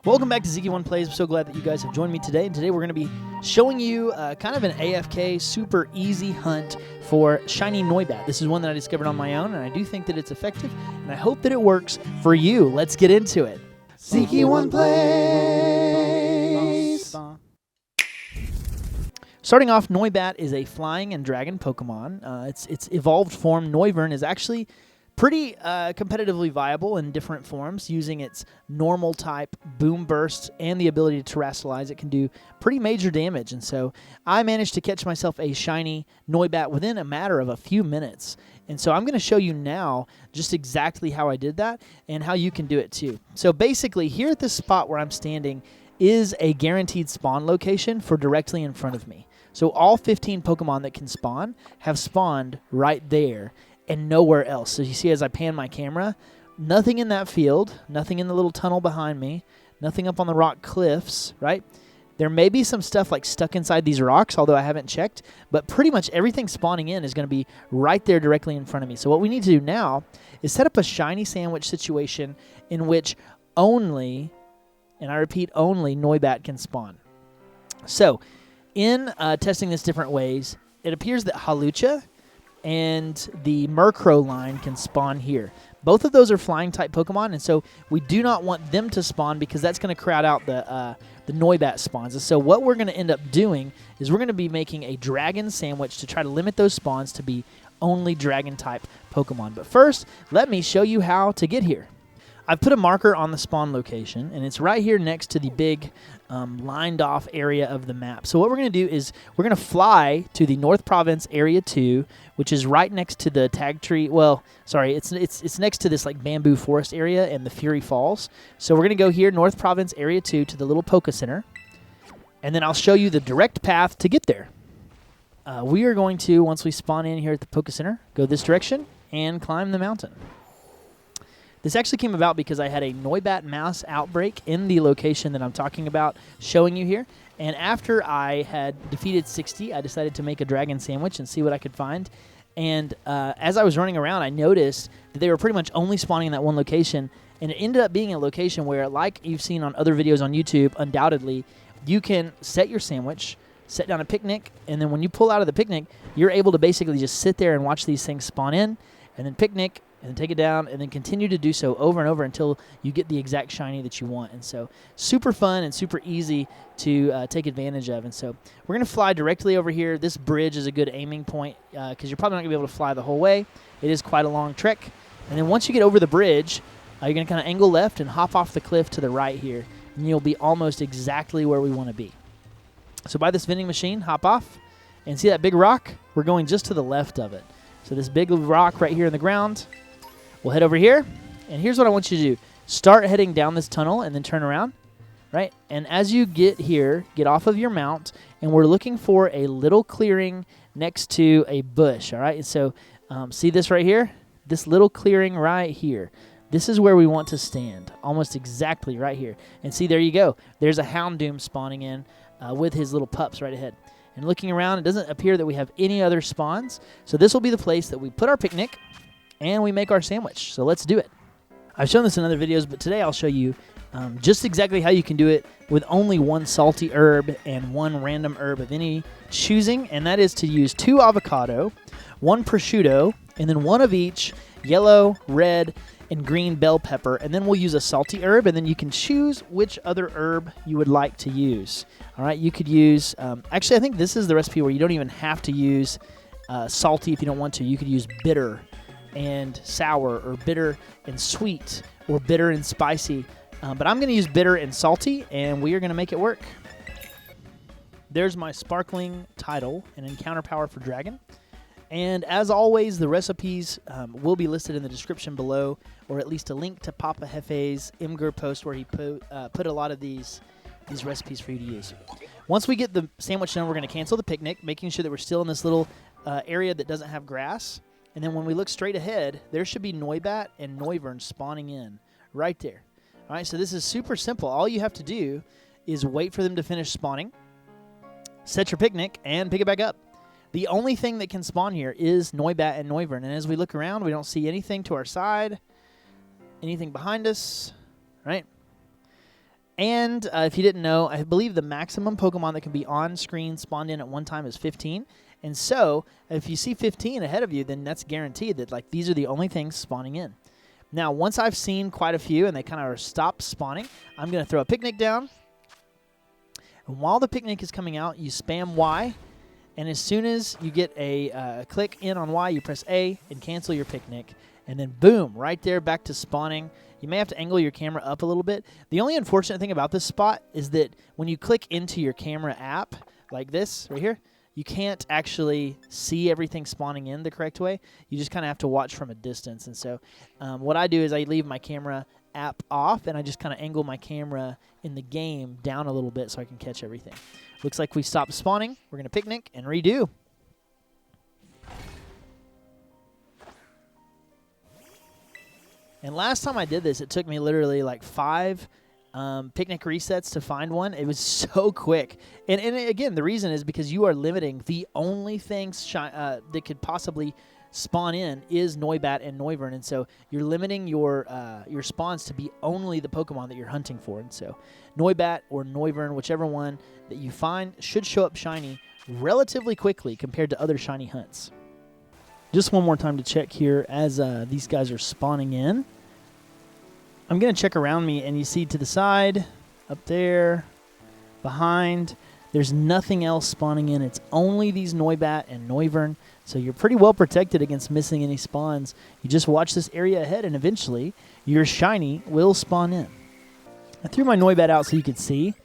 Welcome back to Ziggy1 Plays. I'm so glad that you guys have joined me today. And today we're going to be showing you kind of an AFK super easy hunt for shiny Noibat. This is one that I discovered on my own, and I do think that it's effective, and I hope that it works for you. Let's get into it. Ziggy1 Plays. Starting off, Noibat is a flying and dragon Pokemon. Its evolved form, Noivern, is actually pretty competitively viable in different forms, using its normal type boom burst and the ability to terrestrialize. It can do pretty major damage, and so I managed to catch myself a shiny Noibat within a matter of a few minutes. And so I'm going to show you now just exactly how I did that and how you can do it too. So basically, here at this spot where I'm standing is a guaranteed spawn location for directly in front of me. So all 15 Pokemon that can spawn have spawned right there and nowhere else. So you see as I pan my camera, nothing in that field, nothing in the little tunnel behind me, nothing up on the rock cliffs, right? There may be some stuff like stuck inside these rocks, although I haven't checked, but pretty much everything spawning in is going to be right there directly in front of me. So what we need to do now is set up a shiny sandwich situation in which only, and I repeat, only Noibat can spawn. So in testing this different ways, it appears that Hawlucha and the Murkrow line can spawn here. Both of those are flying type Pokemon, and so we do not want them to spawn because that's going to crowd out the Noibat spawns. And so what we're going to end up doing is we're going to be making a dragon sandwich to try to limit those spawns to be only dragon type Pokemon. But first, let me show you how to get here. I've put a marker on the spawn location, and it's right here next to the big lined off area of the map. So what we're going to do is we're going to fly to the North Province Area 2, which is right next to the tag tree. Well, sorry, it's next to this like bamboo forest area and the Fury Falls. So we're going to go here, North Province Area 2, to the little Poke Center, and then I'll show you the direct path to get there. We are going to, once we spawn in here at the Poke Center, go this direction and climb the mountain. This actually came about because I had a Noibat mass outbreak in the location that I'm talking about showing you here. And after I had defeated 60, I decided to make a dragon sandwich and see what I could find. And as I was running around, I noticed that they were pretty much only spawning in that one location. And it ended up being a location where, like you've seen on other videos on YouTube, undoubtedly, you can set your sandwich, set down a picnic, and then when you pull out of the picnic, you're able to basically just sit there and watch these things spawn in, and then picnic, and then take it down, and then continue to do so over and over until you get the exact shiny that you want. And so super fun and super easy to take advantage of. And so we're going to fly directly over here. This bridge is a good aiming point because you're probably not going to be able to fly the whole way. It is quite a long trek. And then once you get over the bridge, you're going to kind of angle left and hop off the cliff to the right here, and you'll be almost exactly where we want to be. So by this vending machine, hop off, and see that big rock? We're going just to the left of it. So this big rock right here in the ground, we'll head over here, and here's what I want you to do. Start heading down this tunnel and then turn around, right? And as you get here, get off of your mount, and we're looking for a little clearing next to a bush, all right? And so see this right here? This little clearing right here. This is where we want to stand, almost exactly right here. And see, there you go. There's a Houndoom spawning in with his little pups right ahead. And looking around, it doesn't appear that we have any other spawns, so this will be the place that we put our picnic and we make our sandwich. So let's do it. I've shown this in other videos, but today I'll show you just exactly how you can do it with only one salty herb and one random herb of any choosing, and that is to use 2 avocado, 1 prosciutto, and then 1 of each yellow, red, and green bell pepper, and then we'll use a salty herb, and then you can choose which other herb you would like to use. All right, you could use, actually I think this is the recipe where you don't even have to use salty if you don't want to. You could use bitter and sour, or bitter and sweet, or bitter and spicy. But I'm going to use bitter and salty, and we are going to make it work. There's my sparkling title and encounter power for dragon. And as always, the recipes will be listed in the description below, or at least a link to Papa Hefe's Imgur post where he put a lot of these recipes for you to use. Once we get the sandwich done, we're going to cancel the picnic, making sure that we're still in this little area that doesn't have grass. And then when we look straight ahead, there should be Noibat and Noivern spawning in right there. All right, so this is super simple. All you have to do is wait for them to finish spawning, set your picnic, and pick it back up. The only thing that can spawn here is Noibat and Noivern. And as we look around, we don't see anything to our side, anything behind us, right? And if you didn't know, I believe the maximum Pokemon that can be on screen spawned in at one time is 15. And so if you see 15 ahead of you, then that's guaranteed that like these are the only things spawning in. Now, once I've seen quite a few and they kind of stop spawning, I'm going to throw a picnic down. And while the picnic is coming out, you spam Y. And as soon as you get a click in on Y, you press A and cancel your picnic. And then boom, right there, back to spawning. You may have to angle your camera up a little bit. The only unfortunate thing about this spot is that when you click into your camera app, like this right here, you can't actually see everything spawning in the correct way. You just kind of have to watch from a distance. And so what I do is I leave my camera app off, and I just kind of angle my camera in the game down a little bit so I can catch everything. Looks like we stopped spawning. We're going to picnic and redo. And last time I did this, it took me literally like 5 picnic resets to find one. It was so quick. And again, the reason is because you are limiting the only things that could possibly spawn in is Noibat and Noivern. And so you're limiting your spawns to be only the Pokemon that you're hunting for. And so Noibat or Noivern, whichever one that you find, should show up shiny relatively quickly compared to other shiny hunts. Just one more time to check here as these guys are spawning in. I'm going to check around me, and you see to the side, up there, behind, there's nothing else spawning in. It's only these Noibat and Noivern, so you're pretty well protected against missing any spawns. You just watch this area ahead, and eventually your shiny will spawn in. I threw my Noibat out so you could see,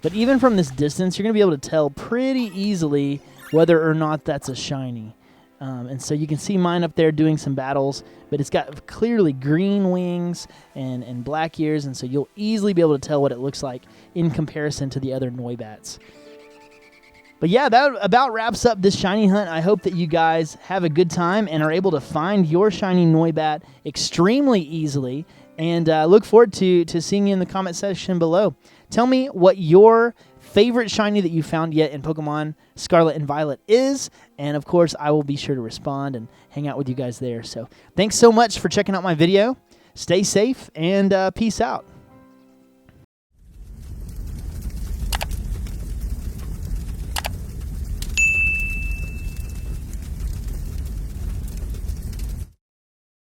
but even from this distance, you're going to be able to tell pretty easily whether or not that's a shiny. And so you can see mine up there doing some battles, but it's got clearly green wings and black ears, and so you'll easily be able to tell what it looks like in comparison to the other Noibats. But yeah, that about wraps up this shiny hunt. I hope that you guys have a good time and are able to find your shiny Noibat extremely easily, and look forward to seeing you in the comment section below. Tell me what your favorite shiny that you found yet in Pokemon Scarlet and Violet is, and of course I will be sure to respond and hang out with you guys there. So thanks so much for checking out my video. Stay safe and peace out.